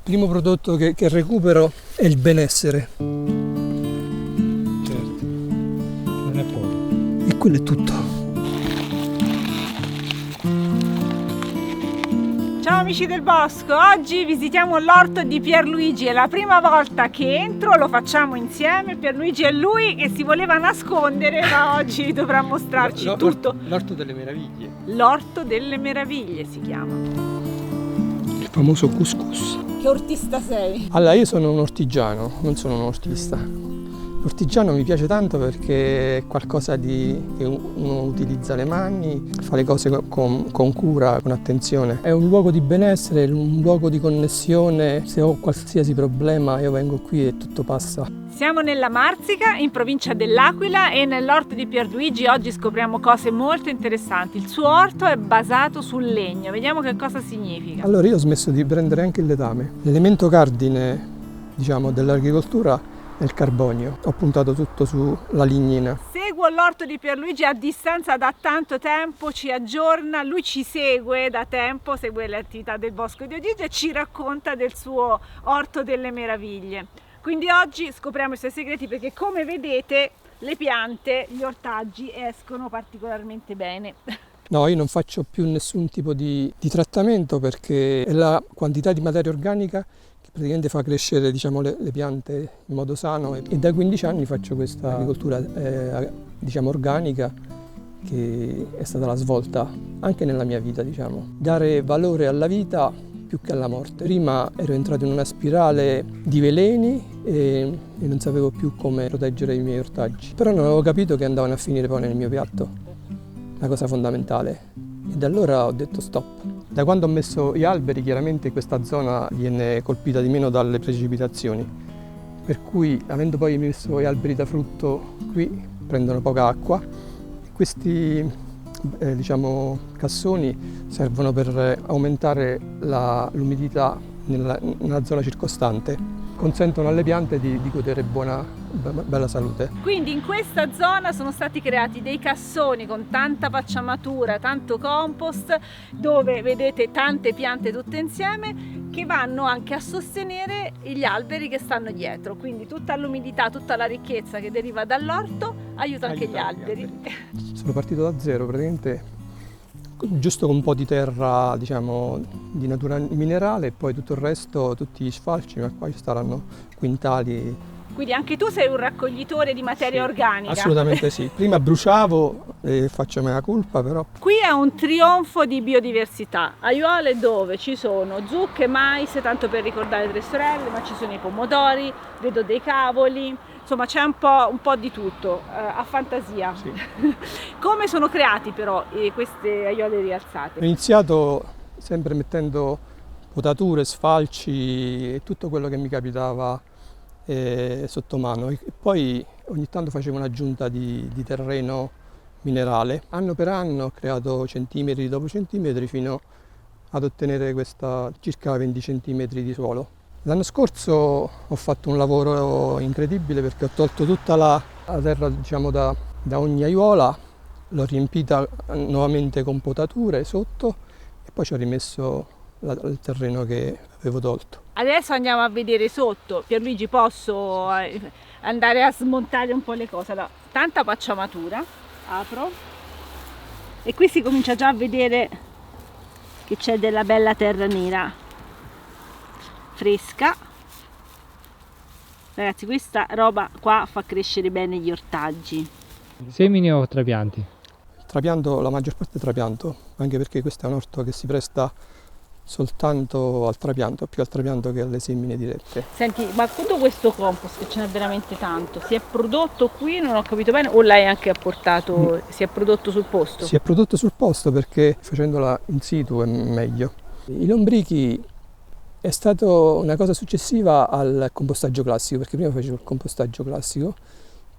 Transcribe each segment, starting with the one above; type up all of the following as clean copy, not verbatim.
primo prodotto che recupero è il benessere. Certo, non è poco. E quello è tutto. Ciao amici del bosco, oggi visitiamo l'orto di Pierluigi, è la prima volta che entro, lo facciamo insieme. Pierluigi è lui che si voleva nascondere, ma oggi dovrà mostrarci tutto. L'orto delle meraviglie. L'orto delle meraviglie si chiama. Il famoso couscous. Che ortista sei? Allora, io sono un ortigiano, non sono un ortista. L'ortigiano mi piace tanto perché è qualcosa che uno utilizza le mani, fa le cose con cura, con attenzione. È un luogo di benessere, un luogo di connessione. Se ho qualsiasi problema io vengo qui e tutto passa. Siamo nella Marsica, in provincia dell'Aquila, e nell'orto di Pierluigi oggi scopriamo cose molto interessanti. Il suo orto è basato sul legno, vediamo che cosa significa. Allora io ho smesso di prendere anche il letame. L'elemento cardine, diciamo, dell'agricoltura è il carbonio. Ho puntato tutto sulla lignina. Seguo l'orto di Pierluigi a distanza da tanto tempo, ci aggiorna, lui ci segue da tempo, segue le attività del Bosco di Odigio e ci racconta del suo orto delle meraviglie. Quindi oggi scopriamo i suoi segreti perché, come vedete, le piante, gli ortaggi escono particolarmente bene. No, io non faccio più nessun tipo di trattamento perché è la quantità di materia organica che praticamente fa crescere, diciamo, le piante in modo sano, e da 15 anni faccio questa agricoltura diciamo, organica, che è stata la svolta anche nella mia vita, diciamo. Dare valore alla vita più che alla morte. Prima ero entrato in una spirale di veleni e non sapevo più come proteggere i miei ortaggi, però non avevo capito che andavano a finire poi nel mio piatto, la cosa fondamentale, e da allora ho detto stop. Da quando ho messo gli alberi, chiaramente questa zona viene colpita di meno dalle precipitazioni, per cui, avendo poi messo gli alberi da frutto qui, prendono poca acqua. Questi diciamo, cassoni servono per aumentare l'umidità nella zona circostante, consentono alle piante di godere bella salute. Quindi in questa zona sono stati creati dei cassoni con tanta pacciamatura, tanto compost, dove vedete tante piante tutte insieme che vanno anche a sostenere gli alberi che stanno dietro, quindi tutta l'umidità, tutta la ricchezza che deriva dall'orto aiuta anche gli alberi. Sono partito da zero, praticamente giusto con un po' di terra, diciamo, di natura minerale, e poi tutto il resto, tutti gli sfalci, ma qua ci saranno quintali. Quindi anche tu sei un raccoglitore di materia organica? Assolutamente sì. Prima bruciavo e faccio mea culpa, però. Qui è un trionfo di biodiversità. Aiuole dove ci sono zucche, mais, tanto per ricordare Tre Sorelle, ma ci sono i pomodori, vedo dei cavoli, insomma c'è un po' di tutto, a fantasia. Sì. Come sono creati però queste aiuole rialzate? Ho iniziato sempre mettendo potature, sfalci e tutto quello che mi capitava sotto mano, e poi ogni tanto facevo un'aggiunta di terreno minerale. Anno per anno ho creato centimetri dopo centimetri fino ad ottenere questa circa 20 centimetri di suolo. L'anno scorso ho fatto un lavoro incredibile perché ho tolto tutta la terra, diciamo, da ogni aiuola, l'ho riempita nuovamente con potature sotto e poi ci ho rimesso il terreno che avevo tolto. Adesso andiamo a vedere sotto. Pierluigi, posso andare a smontare un po' le cose? Allora, tanta pacciamatura, apro, e qui si comincia già a vedere che c'è della bella terra nera, fresca. Ragazzi, questa roba qua fa crescere bene gli ortaggi. Semini o trapianti? Trapianto, la maggior parte è trapianto, anche perché questo è un orto che si presta soltanto al trapianto, più al trapianto che alle semine dirette. Senti, ma tutto questo compost, che ce n'è veramente tanto, si è prodotto qui, non ho capito bene, o l'hai anche apportato, si è prodotto sul posto? Si è prodotto sul posto perché facendola in situ è meglio. I lombrichi è stato una cosa successiva al compostaggio classico, perché prima facevo il compostaggio classico,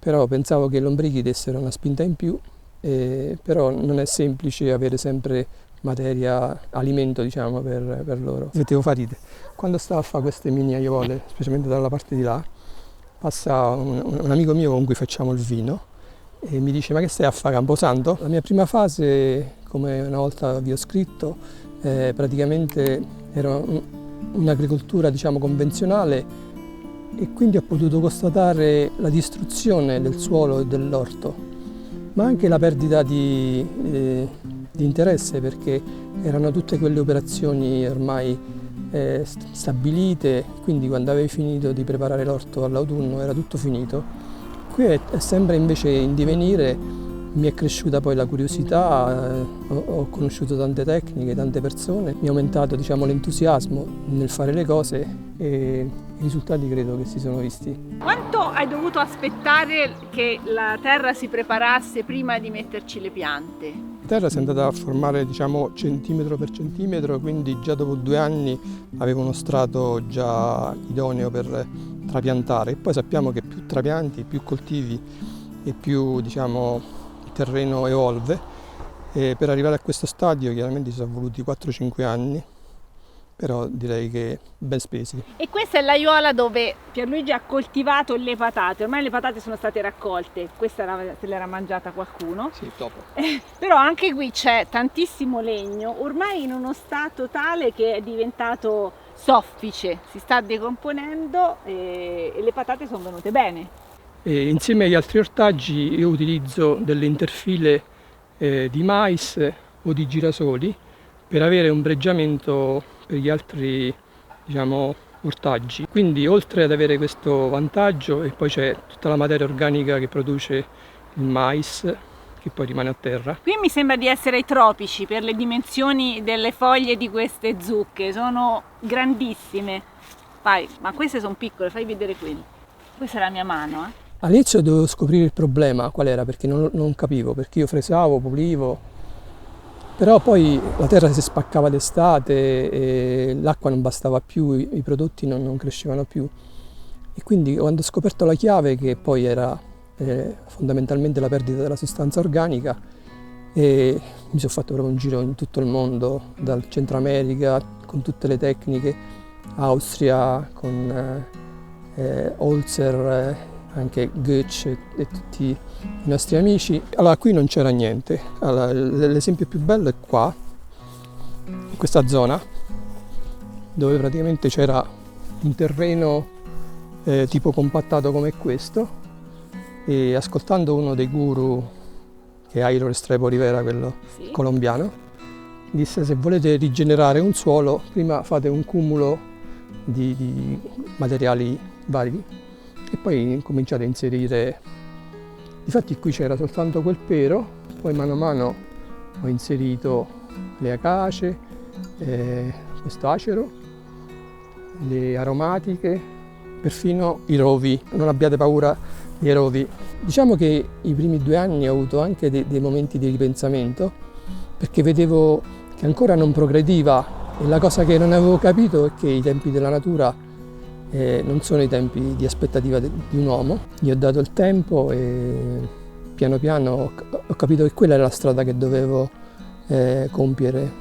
però pensavo che i lombrichi dessero una spinta in più, però non è semplice avere sempre materia, alimento, diciamo, per loro. Mettevo farite. Quando stavo a fare queste mini aiuole, specialmente dalla parte di là, passa un amico mio con cui facciamo il vino e mi dice: ma che stai a fare, Camposanto? La mia prima fase, come una volta vi ho scritto, praticamente ero un'agricoltura diciamo convenzionale e quindi ho potuto constatare la distruzione del suolo e dell'orto, ma anche la perdita di interesse, perché erano tutte quelle operazioni ormai stabilite, quindi quando avevi finito di preparare l'orto all'autunno era tutto finito. Qui sembra invece in divenire. Mi è cresciuta poi la curiosità, ho conosciuto tante tecniche, tante persone, mi è aumentato diciamo, l'entusiasmo nel fare le cose e i risultati credo che si sono visti. Quanto hai dovuto aspettare che la terra si preparasse prima di metterci le piante? La terra si è andata a formare diciamo, centimetro per centimetro, quindi già dopo 2 anni avevo uno strato già idoneo per trapiantare. E poi sappiamo che più trapianti, più coltivi e più diciamo, il terreno evolve. E per arrivare a questo stadio chiaramente ci sono voluti 4-5 anni, però direi che ben spesi. E questa è l'aiuola dove Pierluigi ha coltivato le patate. Ormai le patate sono state raccolte, questa se l'era mangiata qualcuno. Sì, dopo. Però anche qui c'è tantissimo legno, ormai in uno stato tale che è diventato soffice, si sta decomponendo e le patate sono venute bene. E insieme agli altri ortaggi io utilizzo delle interfile di mais o di girasoli per avere un ombreggiamento per gli altri diciamo, ortaggi. Quindi oltre ad avere questo vantaggio e poi c'è tutta la materia organica che produce il mais che poi rimane a terra. Qui mi sembra di essere ai tropici per le dimensioni delle foglie di queste zucche, sono grandissime. Vai, ma queste sono piccole, fai vedere quelle. Questa è la mia mano. All'inizio dovevo scoprire il problema qual era, perché non capivo, perché io fresavo, pulivo, però poi la terra si spaccava d'estate e l'acqua non bastava più, i prodotti non crescevano più. E quindi quando ho scoperto la chiave, che poi era fondamentalmente la perdita della sostanza organica, e mi sono fatto proprio un giro in tutto il mondo, dal Centro America con tutte le tecniche, Austria con Holzer, anche Goetz e tutti i nostri amici. Allora qui non c'era niente. Allora, l'esempio più bello è qua, in questa zona, dove praticamente c'era un terreno tipo compattato come questo, e ascoltando uno dei guru, che è Airo Restrepo Rivera, quello Sì. colombiano, disse: se volete rigenerare un suolo, prima fate un cumulo di materiali vari e poi cominciate a inserire. Difatti qui c'era soltanto quel pero, poi mano a mano ho inserito le acacie, questo acero, le aromatiche, perfino i rovi. Non abbiate paura dei rovi. Diciamo che i primi 2 anni ho avuto anche dei momenti di ripensamento, perché vedevo che ancora non progrediva, e la cosa che non avevo capito è che i tempi della natura non sono i tempi di aspettativa di un uomo. Gli ho dato il tempo e piano piano ho capito che quella era la strada che dovevo compiere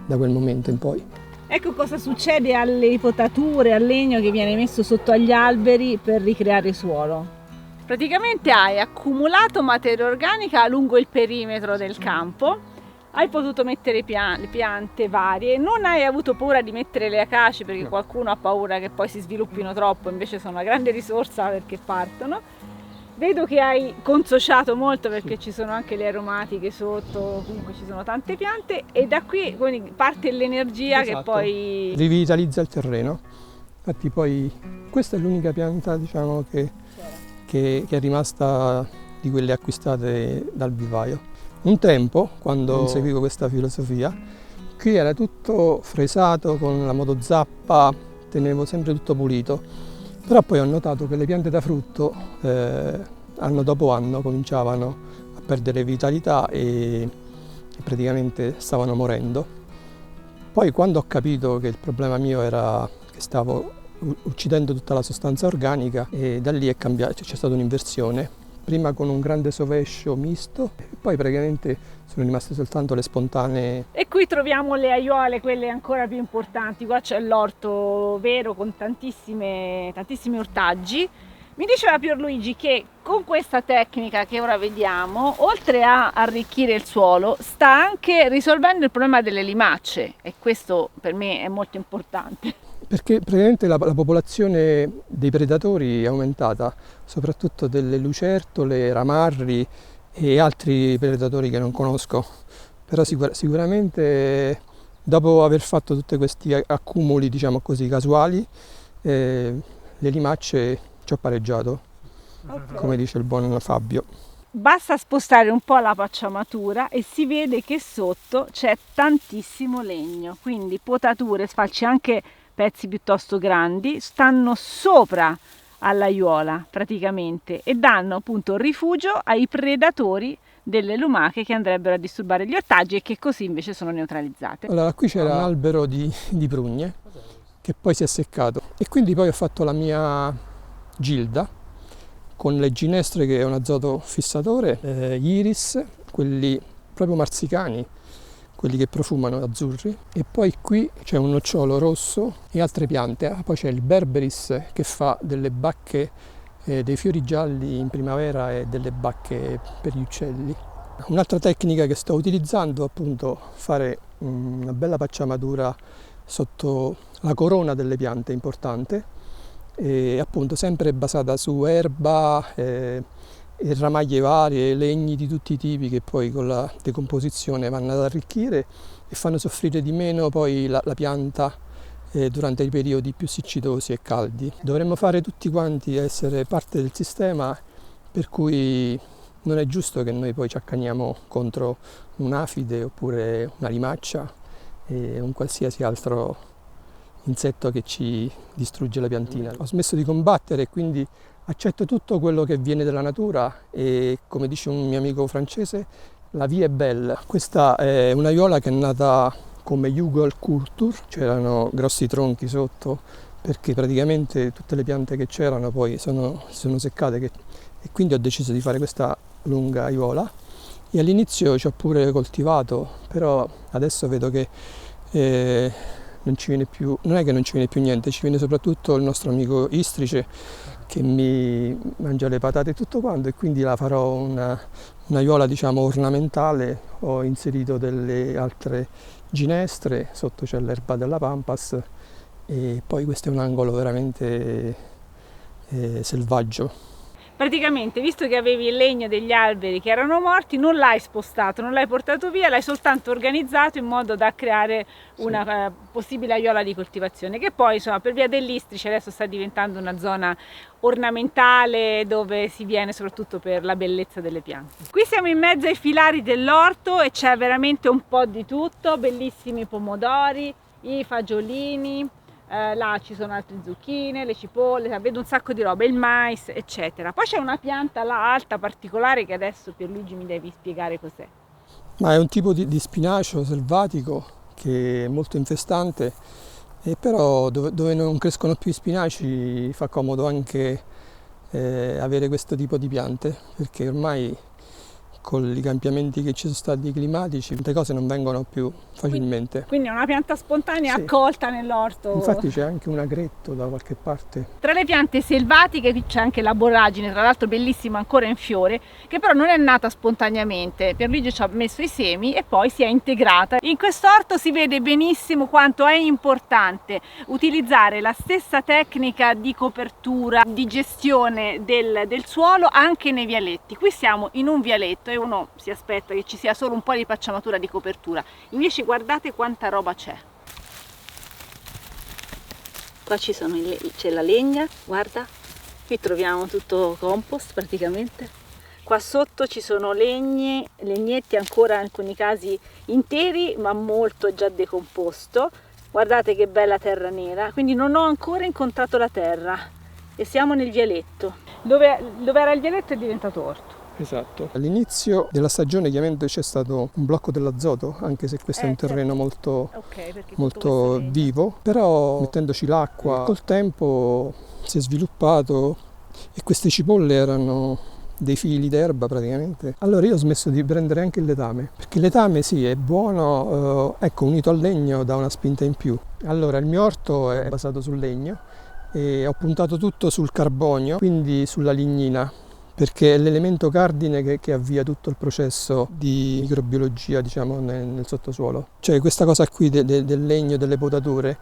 da quel momento in poi. Ecco cosa succede alle potature, al legno che viene messo sotto agli alberi per ricreare suolo. Praticamente hai accumulato materia organica lungo il perimetro del campo, hai potuto mettere piante varie, non hai avuto paura di mettere le acacie perché qualcuno ha paura che poi si sviluppino troppo, invece sono una grande risorsa perché partono. Vedo che hai consociato molto perché ci sono anche le aromatiche sotto, comunque ci sono tante piante, e da qui parte l'energia che poi rivitalizza il terreno. Infatti poi questa è l'unica pianta diciamo che è rimasta di quelle acquistate dal vivaio. Un tempo, quando seguivo questa filosofia, qui era tutto fresato con la motozappa, tenevo sempre tutto pulito, però poi ho notato che le piante da frutto anno dopo anno cominciavano a perdere vitalità e praticamente stavano morendo. Poi quando ho capito che il problema mio era che stavo uccidendo tutta la sostanza organica, e da lì c'è stata un'inversione. Prima con un grande sovescio misto e poi praticamente sono rimaste soltanto le spontanee. E qui troviamo le aiuole, quelle ancora più importanti. Qua c'è l'orto vero con tantissimi ortaggi. Mi diceva Pierluigi che con questa tecnica che ora vediamo, oltre a arricchire il suolo, sta anche risolvendo il problema delle limacce, e questo per me è molto importante. Perché praticamente la popolazione dei predatori è aumentata, soprattutto delle lucertole, ramarri e altri predatori che non conosco. Però sicuramente dopo aver fatto tutti questi accumuli, diciamo così, casuali, le limacce ci ho pareggiato, come dice il buon Fabio. Basta spostare un po' la pacciamatura e si vede che sotto c'è tantissimo legno, quindi potature, sfalci, anche pezzi piuttosto grandi, stanno sopra all'aiuola praticamente e danno appunto rifugio ai predatori delle lumache che andrebbero a disturbare gli ortaggi e che così invece sono neutralizzate. Allora, qui c'era un albero di prugne che poi si è seccato e quindi poi ho fatto la mia gilda con le ginestre, che è un azoto fissatore, gli iris, quelli proprio marsicani, quelli che profumano, azzurri, e poi qui c'è un nocciolo rosso e altre piante. Poi c'è il berberis che fa delle bacche, dei fiori gialli in primavera e delle bacche per gli uccelli. Un'altra tecnica che sto utilizzando è appunto fare una bella pacciamatura sotto la corona delle piante importante, e appunto sempre basata su erba e ramaglie varie, legni di tutti i tipi che poi con la decomposizione vanno ad arricchire e fanno soffrire di meno poi la pianta durante i periodi più siccitosi e caldi. Dovremmo fare tutti quanti essere parte del sistema, per cui non è giusto che noi poi ci accaniamo contro un'afide oppure una limaccia e un qualsiasi altro insetto che ci distrugge la piantina. Ho smesso di combattere e quindi accetto tutto quello che viene dalla natura e, come dice un mio amico francese, la vie è belle. Questa è un'aiuola che è nata come Jugend Kultur, c'erano grossi tronchi sotto perché praticamente tutte le piante che c'erano poi si sono seccate e quindi ho deciso di fare questa lunga aiuola e all'inizio ci ho pure coltivato, però adesso vedo che non ci viene più, non è che non ci viene più niente, ci viene soprattutto il nostro amico istrice che mi mangia le patate e tutto quanto, e quindi la farò un'aiuola diciamo ornamentale. Ho inserito delle altre ginestre, sotto c'è l'erba della pampas e poi questo è un angolo veramente selvaggio. Praticamente, visto che avevi il legno degli alberi che erano morti, non l'hai spostato, non l'hai portato via, l'hai soltanto organizzato in modo da creare una possibile aiuola di coltivazione, che poi insomma per via dell'istrice adesso sta diventando una zona ornamentale dove si viene soprattutto per la bellezza delle piante. Qui siamo in mezzo ai filari dell'orto e c'è veramente un po' di tutto, bellissimi pomodori, i fagiolini, là ci sono altre zucchine, le cipolle, vedo un sacco di roba, il mais, eccetera. Poi c'è una pianta là alta particolare che adesso Pierluigi mi devi spiegare cos'è. Ma è un tipo di spinacio selvatico che è molto infestante, e però dove non crescono più i spinaci fa comodo anche avere questo tipo di piante, perché ormai con i cambiamenti che ci sono stati climatici, tante cose non vengono più facilmente. Quindi è una pianta spontanea accolta nell'orto. Infatti c'è anche un agretto da qualche parte. Tra le piante selvatiche qui c'è anche la borragine, tra l'altro bellissima, ancora in fiore, che però non è nata spontaneamente. Pierluigi ci ha messo i semi e poi si è integrata. In quest'orto si vede benissimo quanto è importante utilizzare la stessa tecnica di copertura, di gestione del suolo anche nei vialetti. Qui siamo in un vialetto e uno si aspetta che ci sia solo un po' di pacciamatura di copertura, invece guardate quanta roba c'è. Qua c'è la legna, guarda, qui troviamo tutto compost praticamente. Qua sotto ci sono legnetti ancora in alcuni casi interi, ma molto già decomposto. Guardate che bella terra nera, quindi non ho ancora incontrato la terra e siamo nel vialetto. Dove era il vialetto è diventato orto. Esatto. All'inizio della stagione chiaramente c'è stato un blocco dell'azoto, anche se questo è un terreno molto vivo, però mettendoci l'acqua col tempo si è sviluppato e queste cipolle erano dei fili d'erba praticamente. Allora io ho smesso di prendere anche il letame, perché il letame sì è buono, ecco, unito al legno dà una spinta in più. Allora il mio orto è basato sul legno e ho puntato tutto sul carbonio, quindi sulla lignina, perché è l'elemento cardine che avvia tutto il processo di microbiologia, diciamo, nel sottosuolo. Cioè questa cosa qui del legno, delle potature,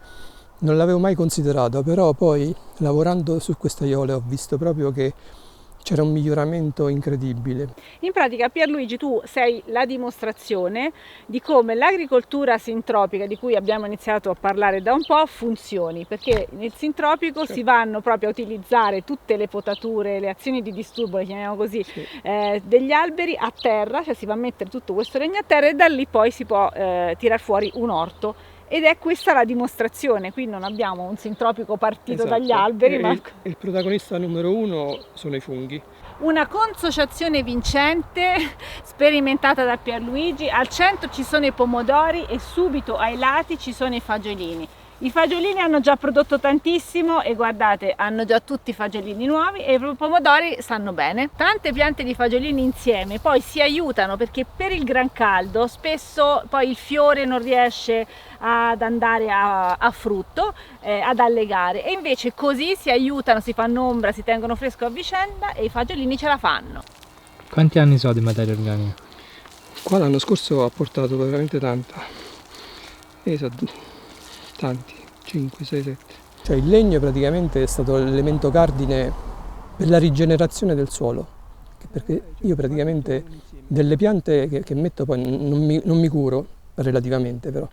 Non l'avevo mai considerato, però poi lavorando su queste aiole ho visto proprio che c'era un miglioramento incredibile. In pratica, Pierluigi, tu sei la dimostrazione di come l'agricoltura sintropica, di cui abbiamo iniziato a parlare da un po', funzioni, perché nel sintropico si vanno proprio a utilizzare tutte le potature, le azioni di disturbo, le chiamiamo così, degli alberi a terra, cioè si va a mettere tutto questo legno a terra e da lì poi si può tirar fuori un orto. Ed è questa la dimostrazione, qui non abbiamo un sintropico partito dagli alberi. Ma il protagonista numero 1 sono i funghi. Una consociazione vincente sperimentata da Pierluigi. Al centro ci sono i pomodori e subito ai lati ci sono i fagiolini. I fagiolini hanno già prodotto tantissimo e guardate, hanno già tutti i fagiolini nuovi e i pomodori stanno bene. Tante piante di fagiolini insieme poi si aiutano perché per il gran caldo spesso poi il fiore non riesce ad andare a frutto, ad allegare, e invece così si aiutano, si fanno ombra, si tengono fresco a vicenda e i fagiolini ce la fanno. Quanti anni so di materia organica? Qua l'anno scorso ha portato veramente tanta. Tanti, 5, 6, 7. Cioè il legno praticamente è stato l'elemento cardine per la rigenerazione del suolo, perché io praticamente delle piante che metto poi non mi curo relativamente, però,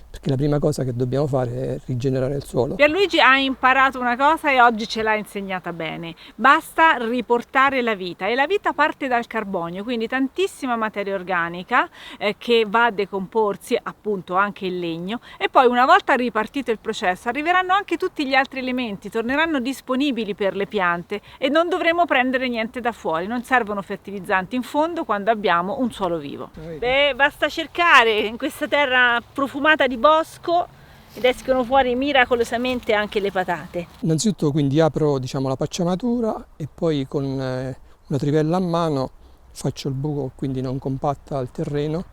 perché la prima cosa che dobbiamo fare è rigenerare il suolo. Pierluigi ha imparato una cosa e oggi ce l'ha insegnata bene: basta riportare la vita, e la vita parte dal carbonio, quindi tantissima materia organica che va a decomporsi, appunto anche il legno, e poi una volta ripartito il processo arriveranno anche tutti gli altri elementi, torneranno disponibili per le piante e non dovremo prendere niente da fuori, non servono fertilizzanti in fondo quando abbiamo un suolo vivo. Beh, basta cercare in questa terra profumata di bosco ed escono fuori miracolosamente anche le patate. Innanzitutto quindi apro, diciamo, la pacciamatura e poi con una trivella a mano faccio il buco, quindi non compatta il terreno,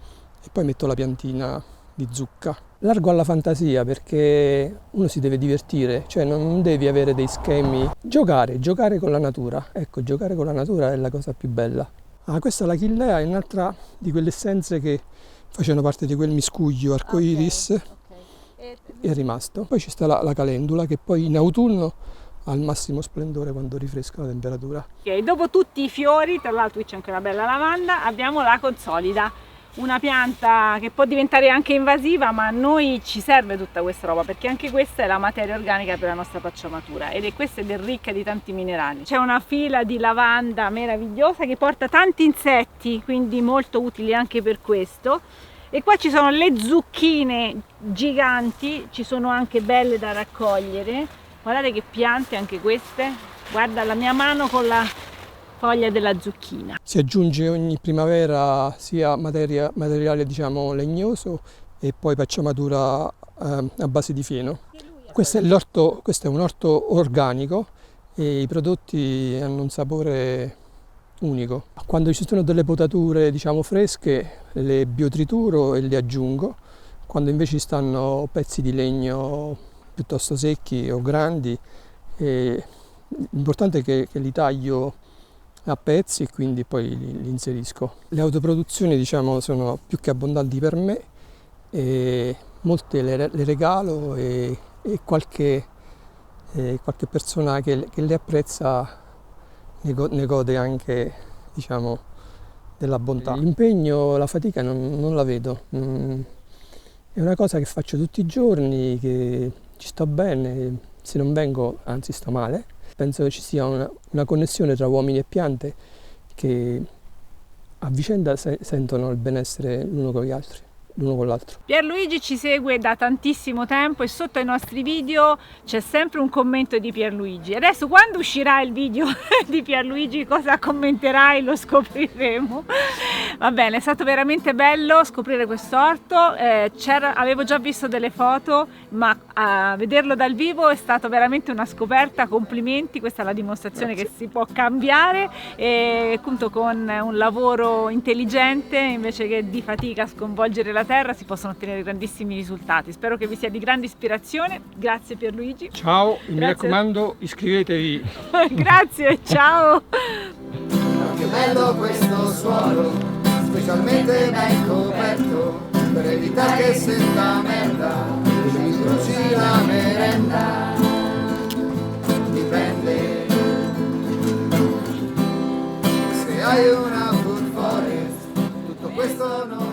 e poi metto la piantina di zucca. Largo alla fantasia perché uno si deve divertire, cioè non devi avere dei schemi. Giocare con la natura, ecco, giocare con la natura è la cosa più bella. Questa è l'Achillea, è un'altra di quelle essenze che facevano parte di quel miscuglio arcoiris, è rimasto. Poi ci sta la calendula che poi in autunno ha il massimo splendore quando rifresca la temperatura. Okay, dopo tutti i fiori, tra l'altro qui c'è anche una bella lavanda, abbiamo la consolida, una pianta che può diventare anche invasiva, ma a noi ci serve tutta questa roba perché anche questa è la materia organica per la nostra pacciamatura ed è questa ed è ricca di tanti minerali. C'è una fila di lavanda meravigliosa che porta tanti insetti, quindi molto utili anche per questo. E qua ci sono le zucchine giganti, ci sono anche belle da raccogliere. Guardate che piante anche queste, guarda la mia mano con la foglia della zucchina. Si aggiunge ogni primavera sia materiale, diciamo, legnoso e poi pacciamatura a base di fieno. Questo è un orto organico e i prodotti hanno un sapore unico. Quando ci sono delle potature, diciamo, fresche, le biotrituro e le aggiungo. Quando invece stanno pezzi di legno piuttosto secchi o grandi, l'importante è che li taglio a pezzi e quindi poi li inserisco. Le autoproduzioni, diciamo, sono più che abbondanti per me e molte le regalo e qualche persona che le apprezza ne gode anche, diciamo, della bontà. L'impegno, la fatica non la vedo, è una cosa che faccio tutti i giorni, che ci sto bene, se non vengo anzi sto male. Penso che ci sia una connessione tra uomini e piante che a vicenda sentono il benessere l'uno con gli altri. L'uno con l'altro. Pierluigi ci segue da tantissimo tempo e sotto ai nostri video c'è sempre un commento di Pierluigi. Adesso quando uscirà il video di Pierluigi cosa commenterai lo scopriremo. Va bene, è stato veramente bello scoprire quest'orto, avevo già visto delle foto, ma a vederlo dal vivo è stata veramente una scoperta. Complimenti, questa è la dimostrazione che si può cambiare e appunto con un lavoro intelligente invece che di fatica a sconvolgere la terra si possono ottenere grandissimi risultati. Spero che vi sia di grande ispirazione. Grazie Pierluigi. Ciao, mi raccomando, iscrivetevi. Grazie, ciao. Che bello questo suolo, specialmente ben coperto, per evitare che senta merda. bruci la merenda, dipende. Se hai una food forest, tutto questo non